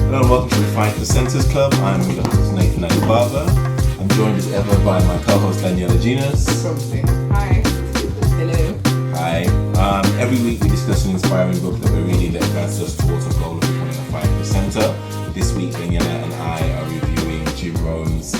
Hello and welcome to the 5%ers Club. I'm your host Nathan Barber. I'm joined as ever by my co-host Daniela Genus. Hi. Hello. Hi. Every week we discuss an inspiring book that we're reading that advances us towards our goal of becoming a 5%er. This week Daniela and I are reviewing Jim Rohn's,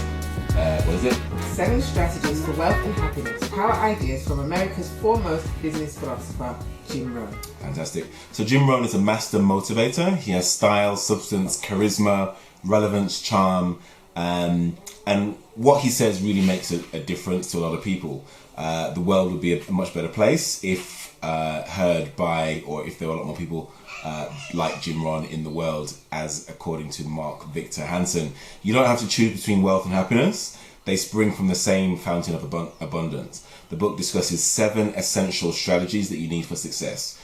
7 Strategies for Wealth and Happiness. Power Ideas from America's foremost business philosopher, Jim Rohn. Fantastic. So Jim Rohn is a master motivator. He has style, substance, charisma, relevance, charm, and what he says really makes a difference to a lot of people. The world would be a much better place if heard by, or if there were a lot more people like Jim Rohn in the world, as according to Mark Victor Hansen. You don't have to choose between wealth and happiness. They spring from the same fountain of abundance. The book discusses 7 essential strategies that you need for success.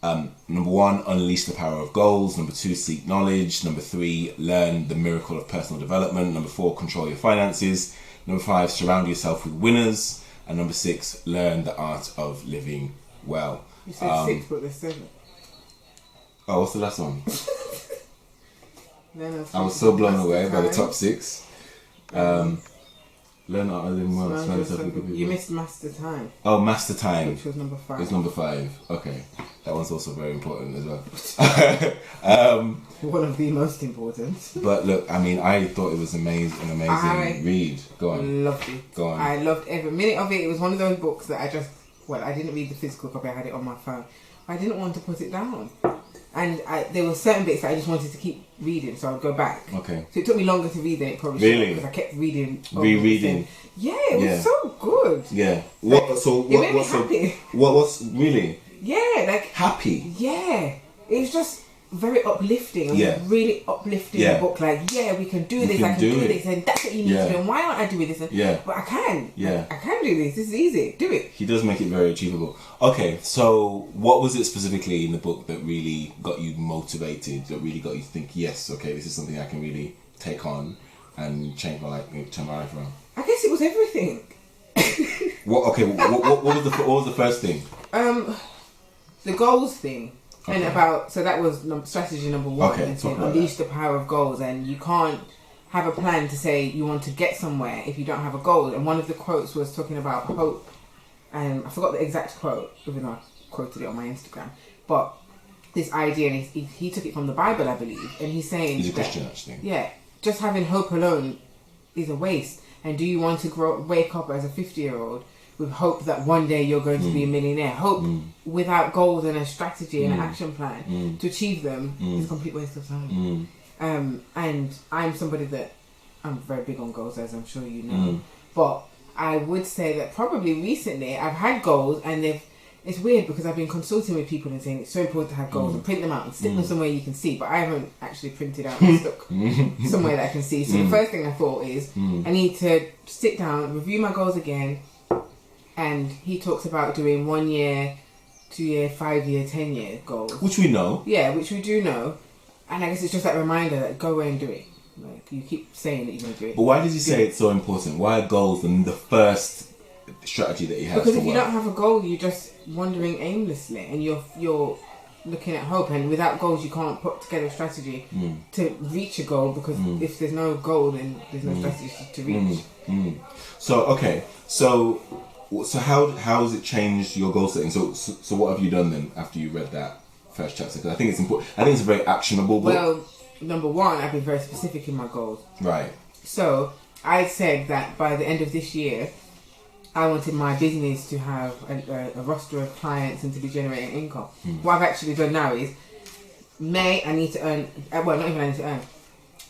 Number 1, unleash the power of goals. Number 2, seek knowledge. Number 3, learn the miracle of personal development. Number 4, control your finances. Number 5, surround yourself with winners. And number 6, learn the art of living well. You said 6, but there's 7. Oh, what's the last one? I was so blown away by the top 6. Learn art of living well. Surround yourself with good people. You missed Master Time. Oh, Master Time. Which was number 5. It's number 5. Okay. That one's also very important as well. One of the most important. But look, I mean, I thought it was an amazing read. Go on. Loved it. Go on. I loved every minute of it. It was one of those books that I didn't read the physical copy, I had it on my phone. I didn't want to put it down. And there were certain bits that I just wanted to keep reading, so I'd go back. Okay. So it took me longer to read than it probably should, because I kept reading. Rereading. Yeah, it was so good. Yeah. What's really? Yeah, like happy. Yeah, it was just very uplifting. It was a really uplifting book. Like, we can do this. I can do this, and that's what you need to do. And why aren't I doing this? But I can. Yeah, I can do this. This is easy. Do it. He does make it very achievable. Okay, so what was it specifically in the book that really got you motivated? That really got you to think, yes, okay, this is something I can really take on and change my life, turn my life around. I guess it was everything. What? Okay, what was the first thing? The goals thing. Okay. And so that was strategy number 1. Okay, and unleash the power of goals. And you can't have a plan to say you want to get somewhere if you don't have a goal. And one of the quotes was talking about hope. And I forgot the exact quote, even though I quoted it on my Instagram. But this idea, and he took it from the Bible, I believe. And he's saying... He's a Christian, actually. Yeah. Just having hope alone is a waste. And do you want to wake up as a 50-year-old with hope that one day you're going to be a millionaire? Hope without goals and a strategy and an action plan to achieve them is a complete waste of time. And I'm somebody that I'm very big on goals, as I'm sure you know. But I would say that probably recently I've had goals, and it's weird because I've been consulting with people and saying it's so important to have goals and print them out and stick them somewhere you can see, but I haven't actually printed out and stuck somewhere that I can see. So the first thing I thought is I need to sit down, review my goals again. And he talks about doing 1 year, 2 year, 5 year, 10 year goals. Which we know. Yeah, which we do know. And I guess it's just that reminder that go away and do it. Like, you keep saying that you're going to do it. But why does he say it's so important? Why are goals the first strategy that he has? Because if you don't have a goal, you're just wandering aimlessly. And you're looking at hope. And without goals, you can't put together a strategy to reach a goal. Because if there's no goal, then there's no strategy to reach. So, okay. So how has it changed your goal setting? So what have you done then after you read that first chapter? Because I think it's important. I think it's a very actionable book. Well, number 1, I've been very specific in my goals. Right. So I said that by the end of this year, I wanted my business to have a roster of clients and to be generating income. What I've actually done now is May I need to earn. Well, not even I need to earn.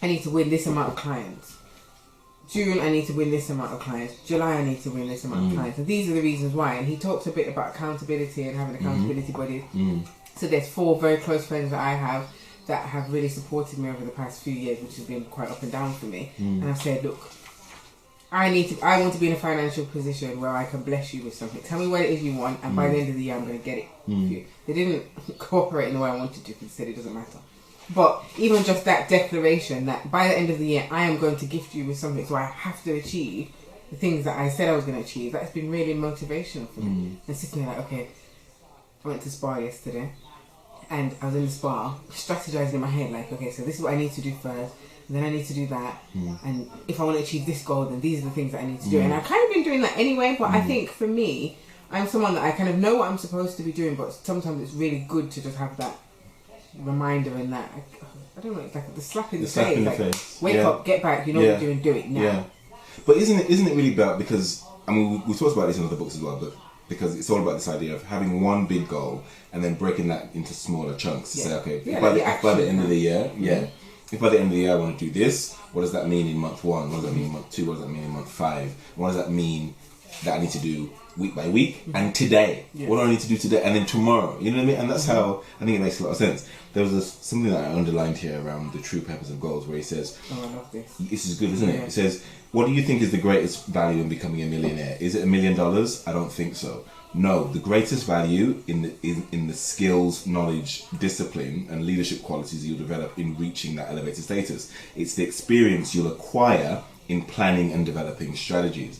I need to win this amount of clients. June, I need to win this amount of clients. July, I need to win this amount of clients. And these are the reasons why. And he talks a bit about accountability and having accountability buddies. So there's 4 very close friends that I have that have really supported me over the past few years, which has been quite up and down for me. And I've said, look, I want to be in a financial position where I can bless you with something. Tell me what it is you want, and by the end of the year, I'm going to get it. They didn't cooperate in the way I wanted to, because they said it doesn't matter. But even just that declaration that by the end of the year I am going to gift you with something, so I have to achieve the things that I said I was going to achieve, that's been really motivational for me. And sitting there like, okay, I went to Spa yesterday and I was in the spa, strategizing in my head, like, okay, so this is what I need to do first, and then I need to do that, and if I want to achieve this goal, then these are the things that I need to do. And I've kind of been doing that anyway, but I think for me, I'm someone that I kind of know what I'm supposed to be doing, but sometimes it's really good to just have that reminder and that, I don't know, it's like the slap in the face. Wake up, get back, you know what you're doing, do it now. Yeah. But isn't it really about, because, I mean, we talked about this in other books as well, but because it's all about this idea of having one big goal and then breaking that into smaller chunks to say, okay, if by the end of the year, if by the end of the year I want to do this, what does that mean in month 1? What does that mean in month 2? What does that mean in month 5? What does that mean that I need to do week by week? And today, what do I need to do today? And then tomorrow, you know what I mean? And that's how I think it makes a lot of sense. There was something that I underlined here around the true purpose of goals, where he says, I love this. This is good, isn't it? It says, what do you think is the greatest value in becoming a millionaire? Is it $1 million? I don't think so. No, the greatest value in the skills, knowledge, discipline, and leadership qualities you'll develop in reaching that elevated status. It's the experience you'll acquire in planning and developing strategies.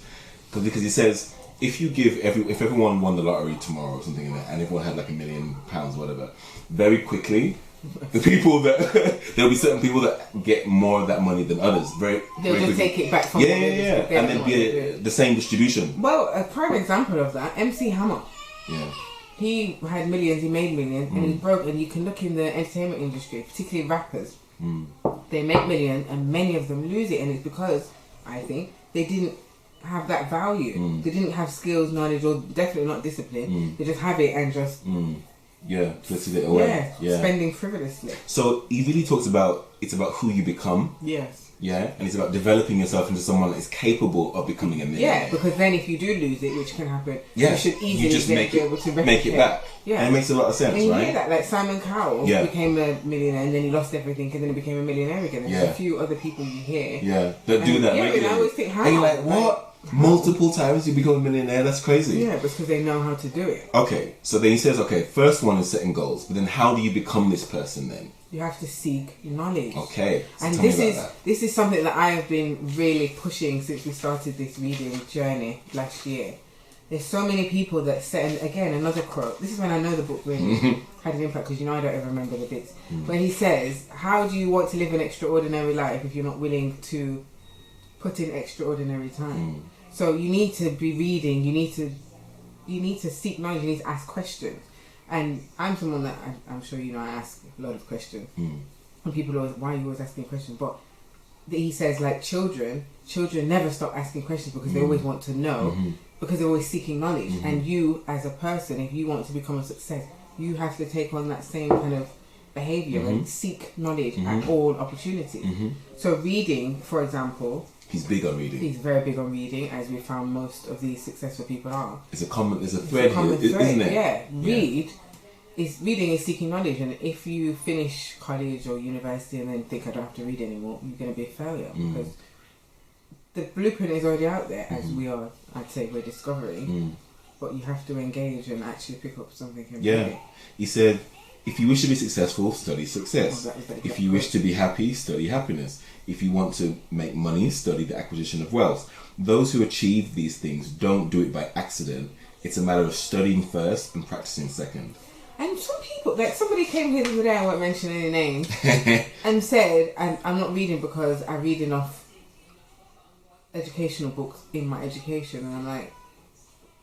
Because he says, if everyone won the lottery tomorrow or something, and everyone had like £1 million, whatever, very quickly, there'll be certain people that get more of that money than others. They'll just take it back from them. And then be the same distribution. Well, a prime example of that, MC Hammer. Yeah. He had millions, he made millions, and he broke. And you can look in the entertainment industry, particularly rappers. They make millions, and many of them lose it, and it's because, I think, they didn't have that value. They didn't have skills, knowledge, or definitely not discipline. They just have it and just twisted it away. Spending frivolously. So he really talks about, it's about who you become. Yes. Yeah, and it's about developing yourself into someone that is capable of becoming a millionaire. Yeah, because then if you do lose it, which can happen, you should easily be able to make it back. Yeah, and it makes a lot of sense, and you right? hear that, like Simon Cowell became a millionaire and then he lost everything and then he became a millionaire again. There's a few other people you hear. That do that regularly. And I always think, how? And you're like, what? Multiple times you become a millionaire? That's crazy. Yeah, because they know how to do it. Okay, so then he says, first one is setting goals, but then how do you become this person then? You have to seek knowledge. Okay, so and this is something that I have been really pushing since we started this reading journey last year. There's so many people that set, and again, another quote. This is when I know the book really had an impact, because I don't ever remember the bits. When he says, how do you want to live an extraordinary life if you're not willing to put in extraordinary time? So you need to be reading, you need to seek knowledge, you need to ask questions. And I'm someone that, I'm sure you know, I ask a lot of questions. And people always, why are you always asking questions? But he says, like, children never stop asking questions because they always want to know, because they're always seeking knowledge. And you, as a person, if you want to become a success, you have to take on that same kind of behaviour and seek knowledge at all opportunities. So reading, for example... He's big on reading. He's very big on reading, as we found most of these successful people are. There's a thread here, isn't it? Yeah. Reading is seeking knowledge, and if you finish college or university and then think I don't have to read anymore, you're going to be a failure, because the blueprint is already out there, as we're discovering, but you have to engage and actually pick up something and read it. He said, if you wish to be successful, study success. If you wish to be happy, study happiness. If you want to make money, study the acquisition of wealth. Those who achieve these things don't do it by accident. It's a matter of studying first and practicing second. And some people, like somebody came here the other day, I won't mention any names, and said, I'm not reading because I read enough educational books in my education. And I'm like,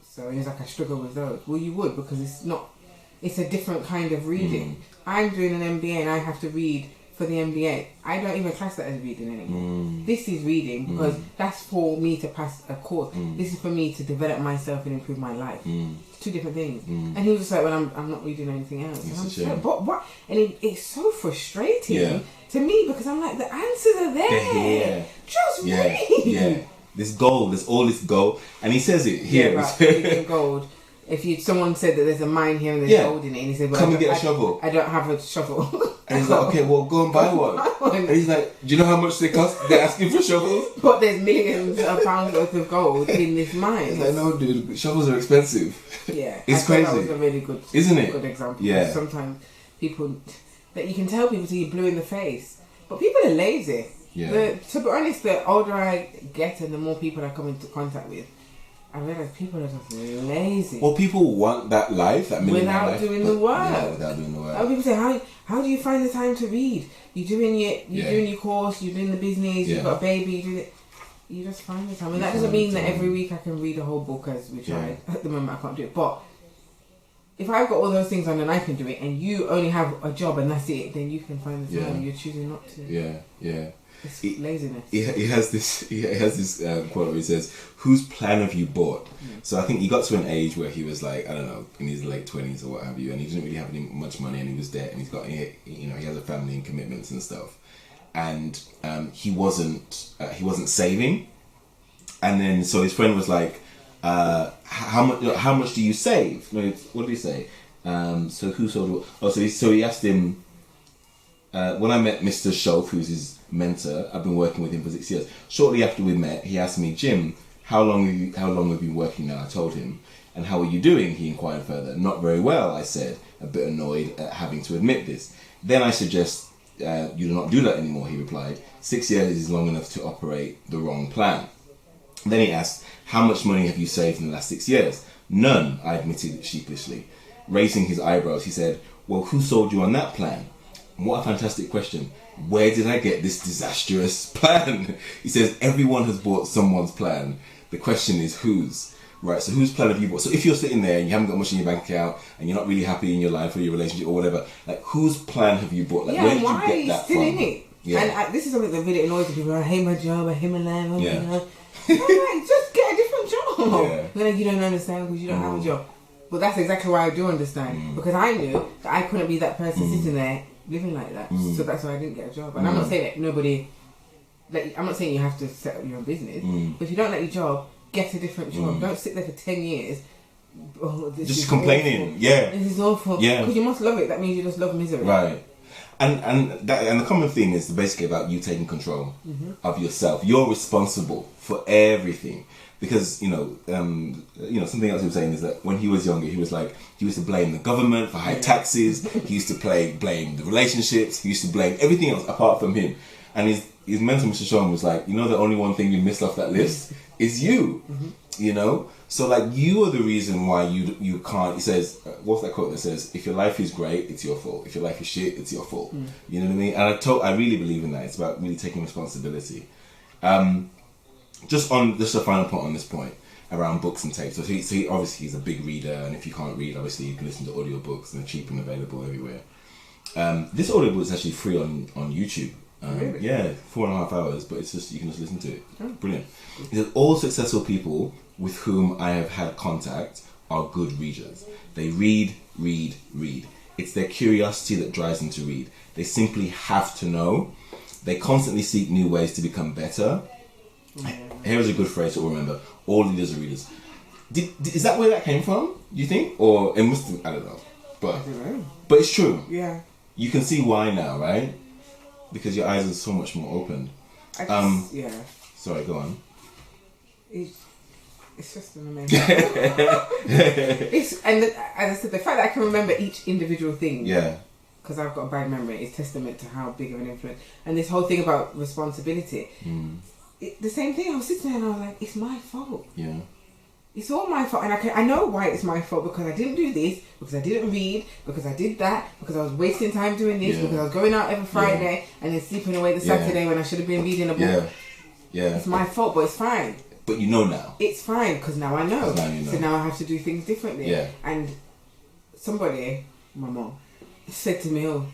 so he's like, I struggle with those. Well, you would, because it's a different kind of reading. I'm doing an MBA and I have to read for the MBA. I don't even class that as reading anymore. This is reading because that's for me to pass a course. This is for me to develop myself and improve my life. It's two different things. And he was just like, well, I'm not reading anything else. And I'm just like, what? And it's so frustrating to me, because I'm like, the answers are there. Just read. This gold, there's all this gold. And he says it here. Right, gold. If someone said that there's a mine here and there's gold in it, and he said, well, come and get a shovel. I don't have a shovel. And he's like, okay, well, go and buy one. And he's like, do you know how much they cost? They're asking for shovels. But there's millions of pounds worth of gold in this mine. He's like, no, dude, shovels are expensive. Yeah, it's crazy. That was a really good, isn't it? Good example. Yeah. Sometimes people that you can tell people to you blue in the face, but people are lazy. Yeah. To be honest, the older I get and the more people I come into contact with, I realised people are just lazy. Well, people want that life, that millionaire life, doing the work. Yeah, without doing the work. Other people say, how do you find the time to read? You're doing your course, you're doing the business, you've got a baby, you just find the time. And that doesn't mean that every week I can read a whole book, as we try. At the moment I can't do it. But if I've got all those things on and I can do it, and you only have a job and that's it, then you can find the time. You're choosing not to. Yeah. It's laziness. He has this quote where he says, "Whose plan have you bought?" So I think he got to an age where he was like, I don't know, in his late 20s or what have you, and he didn't really have any much money, and he was dead, and he's got, he has a family and commitments and stuff, and he wasn't saving, and then so his friend was like, how much do you save? No, what did he say? So who sold what? Oh, so he asked him. When I met Mr. Scholf, who's his mentor, I've been working with him for 6 years. Shortly after we met, he asked me, "Jim, how long have you been working now?" I told him. "And how are you doing?" he inquired further. "Not very well," I said, a bit annoyed at having to admit this. "Then I suggest you do not do that anymore," he replied. 6 years is long enough to operate the wrong plan. Then he asked, "How much money have you saved in the last 6 years?" "None," I admitted sheepishly. Raising his eyebrows, he said, "Well, who sold you on that plan?" What a fantastic question. Where did I get this disastrous plan? He says, everyone has bought someone's plan. The question is whose? Right, so whose plan have you bought? So if you're sitting there and you haven't got much in your bank account and you're not really happy in your life or your relationship or whatever, like whose plan have you bought? Like, where did you get that still from? In it? Yeah. And this is something that really annoys people. I hate my job, I hate my life, I'm like, just get a different job. Yeah. Then you don't understand because you don't have a job. But that's exactly why I do understand. Because I knew that I couldn't be that person sitting there living like that, so that's why I didn't get a job. And I'm not saying that I'm not saying you have to set up your own business, but if you don't like your job, get a different job. Don't sit there for 10 years just complaining awful. This is awful, because you must love it. That means you just love misery, right? And the common theme is basically about you taking control of yourself. You're responsible for everything. Because something else he was saying is that when he was younger, he used to blame the government for high taxes. He used to blame the relationships. He used to blame everything else apart from him. And his mentor, Mr. Sean, was like, the only one thing you missed off that list is you. So like you are the reason why you can't. He says, what's that quote that says, "If your life is great, it's your fault. If your life is shit, it's your fault." You know what I mean? And I really believe in that. It's about really taking responsibility. Just a final point on this point around books and tapes. So he obviously he's a big reader, and if you can't read, obviously you can listen to audiobooks, and they're cheap and available everywhere. This audiobook is actually free on YouTube. Really? Yeah, 4.5 hours, but you can just listen to it. Brilliant. He says, "All successful people with whom I have had contact are good readers. They read. It's their curiosity that drives them to read. They simply have to know. They constantly seek new ways to become better." Here is a good phrase to remember: all leaders are readers. Is that where that came from? Do you think, or it must have, I don't know, but it's true. Yeah, you can see why now, right? Because your eyes are so much more open. Sorry, go on. It's just an amazing. As I said, the fact that I can remember each individual thing. Yeah. Because I've got a bad memory is testament to how big of an influence. And this whole thing about responsibility. The same thing. I was sitting there and I was like, it's my fault. Yeah. It's all my fault, and I know why it's my fault, because I didn't do this, because I didn't read, because I did that, because I was wasting time doing this, because I was going out every Friday and then sleeping away the Saturday when I should have been reading a book. Yeah. It's my fault, but it's fine. But you know now. It's fine, because now I know. Now you know. So now I have to do things differently. Yeah. And somebody, my mom, said to me, "Oh,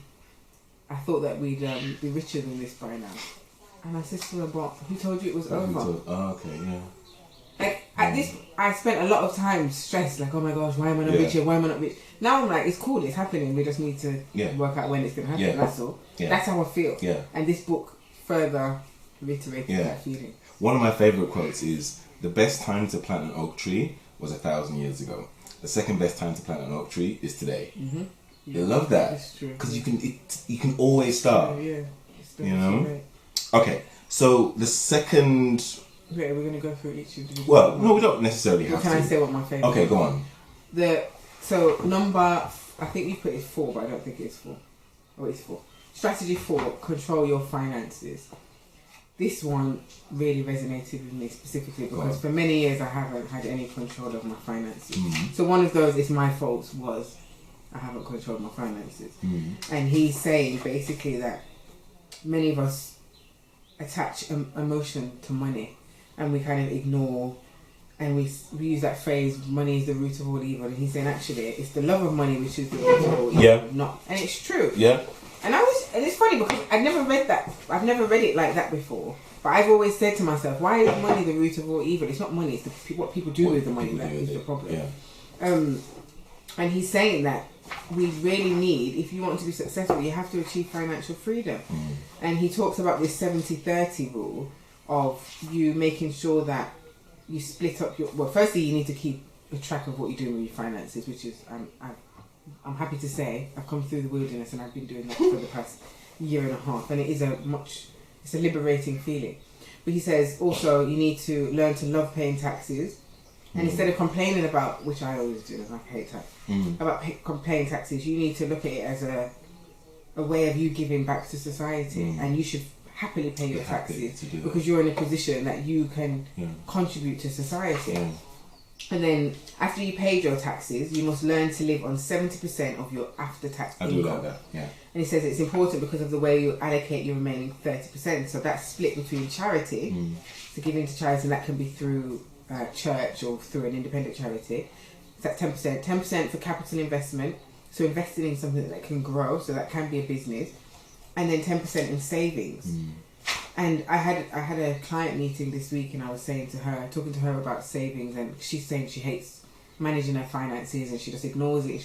I thought that we'd be richer than this by now." And I said to her, "But who told you it was over?" Okay, yeah. Like, at this, I spent a lot of time stressed, like, oh my gosh, why am I not rich? Why am I not rich? Now I'm like, it's cool, it's happening, we just need to work out when it's going to happen, that's all. That's how I feel. And this book further reiterates that feeling. One of my favourite quotes is, "The best time to plant an oak tree was 1,000 years ago. The second best time to plant an oak tree is today." I love that. That's true. Because you can always start. You know? Right. Okay, so the second... Wait, we're going to go through each individual. Well, no, we don't necessarily have to. Can I say what my favourite Okay, go on. So, number... I think you put it 4, but I don't think it's 4. Oh, it's 4. Strategy 4, control your finances. this one really resonated with me specifically because for many years I haven't had any control of my finances. So one of those "it's my fault" was I haven't controlled my finances. And he's saying basically that many of us attach emotion to money, and we kind of ignore, and we use that phrase, money is the root of all evil. And he's saying actually it's the love of money which is the root of all evil. Not, and it's true. And it's funny because I've never read that. I've never read it like that before. But I've always said to myself, why is money the root of all evil? It's not money, it's what people do with the money that is the problem. And he's saying that we really need, if you want to be successful, you have to achieve financial freedom. And he talks about this 70-30 rule of you making sure that you split up your... Well, firstly, you need to keep a track of what you're doing with your finances, which is... I'm happy to say I've come through the wilderness and I've been doing that for the past year and a half, and it is it's a liberating feeling. But he says also you need to learn to love paying taxes, and instead of complaining about, which I always do, I hate tax, about paying taxes, you need to look at it as a way of you giving back to society, and you should happily pay your taxes because you're in a position that you can contribute to society. And then after you paid your taxes, you must learn to live on 70% of your after-tax income. I do like that, And he says it's important because of the way you allocate your remaining 30%. So that's split between charity, so giving to charity, and that can be through church or through an independent charity. So that's 10%. 10% for capital investment, so investing in something that can grow, so that can be a business. And then 10% in savings. And I had a client meeting this week, and I was talking to her about savings, and she's saying she hates managing her finances and she just ignores it.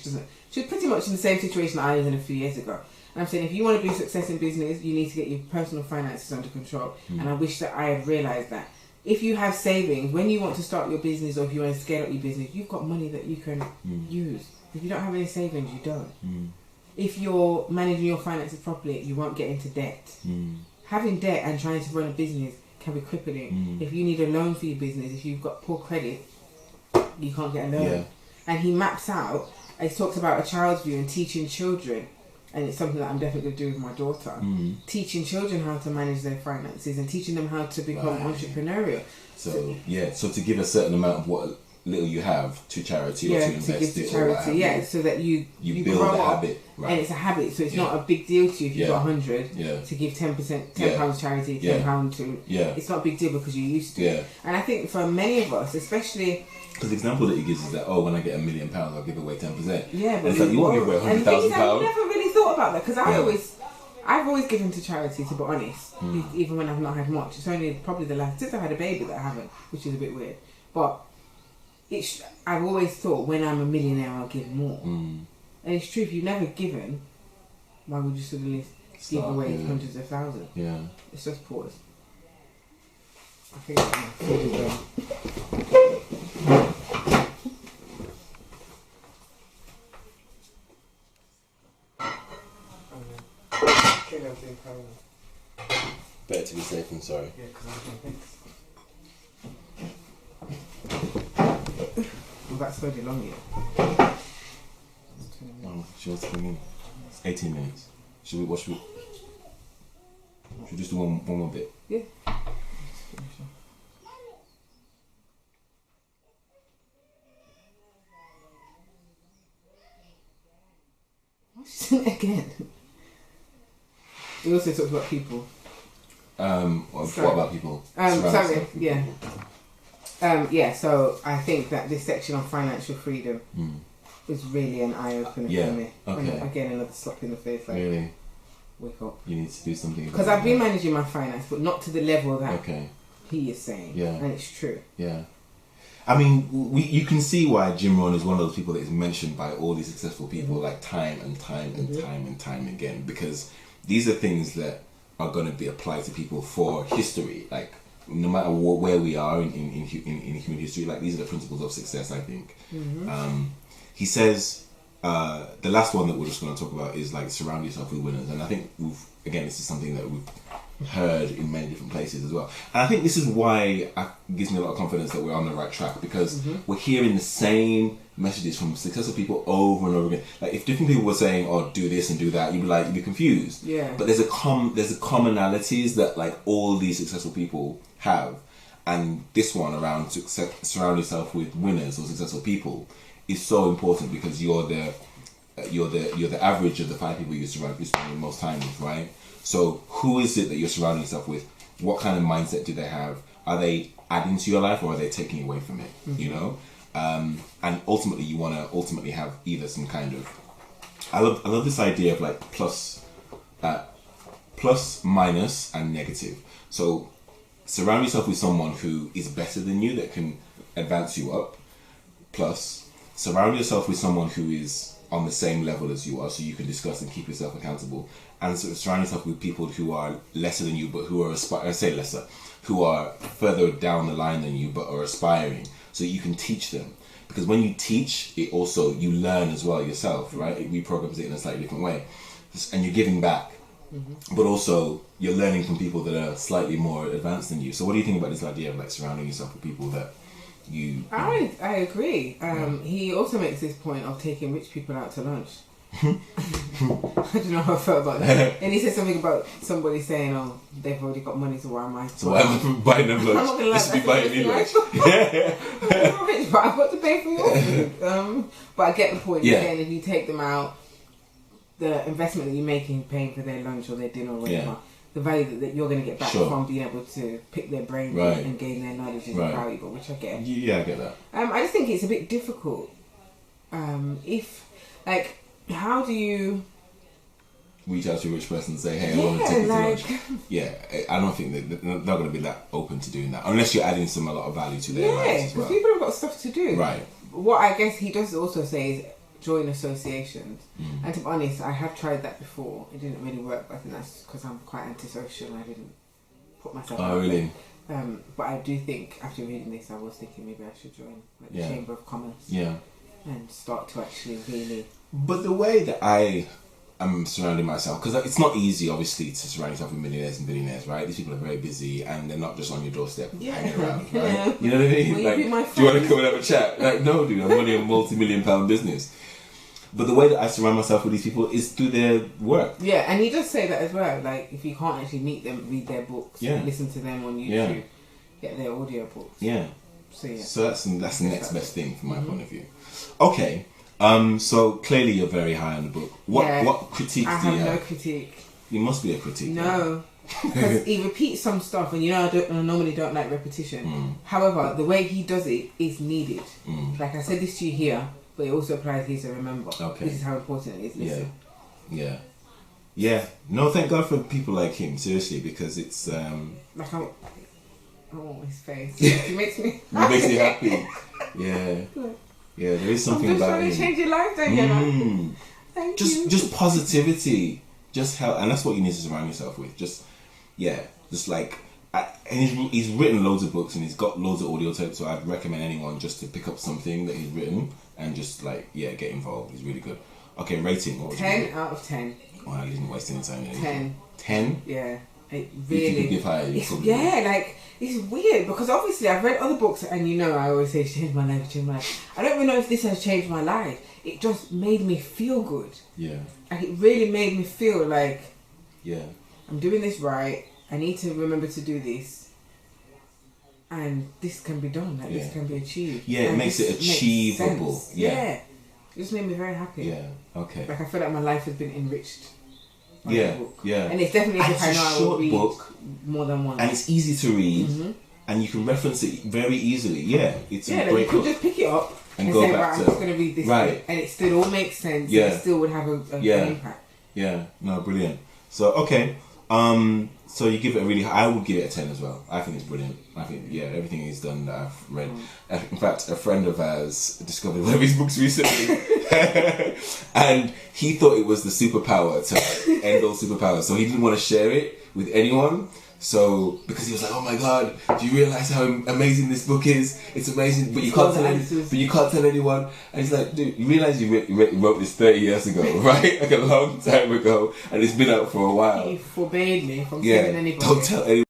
She's pretty much in the same situation I was in a few years ago. And I'm saying if you want to be success in business, you need to get your personal finances under control. And I wish that I had realised that. If you have savings, when you want to start your business or if you want to scale up your business, you've got money that you can use. If you don't have any savings, you don't. If you're managing your finances properly, you won't get into debt. Having debt and trying to run a business can be crippling. If you need a loan for your business, if you've got poor credit, you can't get a loan. And he maps out, he talks about a child's view and teaching children, and it's something that I'm definitely going to do with my daughter, teaching children how to manage their finances and teaching them how to become entrepreneurial. So to give a certain amount of what little you have to charity or to invest to give to charity, so that you build a habit, and it's a habit, so it's not a big deal to you if you've got 100 to give 10%, £10 charity, £10 to it's not a big deal because you used to. And I think for many of us, especially because the example that he gives is that when I get £1 million I'll give away 10%. But it's like you won't give away £100,000. I never really thought about that because I've always given to charity, to be honest, even when I've not had much. It's only probably since I had a baby that I haven't, which is a bit weird, but I've always thought when I'm a millionaire I'll give more. And it's true, if you've never given, why would you suddenly give away hundreds of thousands? It's just pause. I think my food is done. Better to be safe than sorry. Yeah, because I'm well, that's already long yet. She wants 20 minutes. 18 minutes. Should we just do one more bit? Yeah. What's it again? We also talked about people. What about people? So I think that this section on financial freedom was really an eye-opener for me. Again, another slap in the face. Like, really? Wake up. You need to do something. Because I've been managing my finance, but not to the level that he is saying. Yeah. And it's true. Yeah. I mean, you can see why Jim Rohn is one of those people that is mentioned by all these successful people like time and time again, because these are things that are going to be applied to people for history. Like, no matter where we are in human history, like, these are the principles of success, I think. He says, the last one that we're just going to talk about is, like, surround yourself with winners. And I think this is something that we've heard in many different places as well. And I think this is why it gives me a lot of confidence that we're on the right track, because we're hearing the same messages from successful people over and over again. Like if different people were saying, "Oh, do this and do that," you'd be confused. Yeah. But there's a commonalities that like all these successful people have, and this one around surround yourself with winners or successful people is so important, because you're the average of the 5 people you spend the most time with, right? So who is it that you're surrounding yourself with? What kind of mindset do they have? Are they adding to your life, or are they taking away from it? You know, and ultimately you want to have either some kind of. I love this idea of like plus, minus, and negative. So surround yourself with someone who is better than you, that can advance you up. Plus, surround yourself with someone who is on the same level as you are, so you can discuss and keep yourself accountable. And surround yourself with people who are lesser than you, but who are who are further down the line than you, but are aspiring, so you can teach them. Because when you teach, it also, you learn as well yourself, right? It reprograms it in a slightly different way, and you're giving back. But also you're learning from people that are slightly more advanced than you. So what do you think about this idea of like surrounding yourself with people that I agree. He also makes this point of taking rich people out to lunch. I don't know how I felt about that. And he said something about somebody saying, "Oh, they've already got money, so why am I?" So why am I buying them lunch? I'm not gonna lie, be buying me lunch. I'm rich, but I've got to pay for your food. But I get the point. Yeah. Saying if you take them out, the investment that you're making, paying for their lunch or their dinner or whatever, the value that you're going to get back from being able to pick their brain and gain their knowledge is valuable, which I get. Yeah, I get that. I just think it's a bit difficult. How do you reach out to a rich person and say, "Hey, I want to take you to lunch"? Yeah, I don't think they're not going to be that open to doing that, unless you're adding a lot of value to their lives as well. Because people have got stuff to do. Right. What I guess he does also say is join associations. And to be honest, I have tried that before. It didn't really work, but I think that's because I'm quite antisocial and I didn't put myself out really? there. But I do think, after reading this, I was thinking maybe I should join the Chamber of Commerce. Yeah. And start to actually really... But the way that I am surrounding myself, because it's not easy, obviously, to surround yourself with millionaires and billionaires, right? These people are very busy and they're not just on your doorstep hanging around, right? You know what I mean? Will like, you be my do you want to come and have a chat? Like, no, dude, I'm running a multi-million-pound business. But the way that I surround myself with these people is through their work. Yeah, and he does say that as well. Like, if you can't actually meet them, read their books, listen to them on YouTube, get their audio books. Yeah. So that's the next best thing from my point of view. Okay. So clearly you're very high on the book. What critiques do you have? I have no critique. You must be a critique. No. Because he repeats some stuff, and I normally don't like repetition. However, the way he does it is needed. Like I said this to you here, but it also applies here, so remember. Okay. This is how important it is. Listen. Yeah. No, thank God for people like him, seriously, because it's... Like I want his face. It makes me happy. It makes you happy. Yeah. Yeah, there is something about him. I'm just trying to change your life, don't you? Thank you. Just positivity. Just help. And that's what you need to surround yourself with. Just like... And he's written loads of books and he's got loads of audio tapes, so I'd recommend anyone just to pick up something that he's written and just get involved. He's really good. Okay, rating. What was 10 out of 10. Wow, you didn't waste any time. 10. 10? Yeah. It really... If you could give higher, it's weird because obviously I've read other books and I always say it's changed my life, I don't even know if this has changed my life. It just made me feel good. Yeah. Like it really made me feel like I'm doing this right. I need to remember to do this, and this can be done. This can be achieved. Yeah, it makes it achievable. It just made me very happy. Yeah, okay. Like I feel like my life has been enriched. Yeah, and it's definitely a book I know I will read more than once. And it's easy to read, and you can reference it very easily. Yeah, it's a great book. You could just pick it up and go say, back I'm just going to read this book, and it still all makes sense. Yeah, and it still would have an impact. Yeah, no, brilliant. So okay. So you give it a really high, I would give it a 10 as well. I think it's brilliant. I think, everything he's done that I've read. In fact, a friend of ours discovered one of his books recently. And he thought it was the superpower to end all superpowers. So he didn't want to share it with anyone. So, because he was like, oh my god, do you realise how amazing this book is? It's amazing, but you can't tell anyone. And he's like, dude, you realise you wrote this 30 years ago, right? Like a long time ago, and it's been out for a while. He forbade me from telling anybody. Don't tell anyone.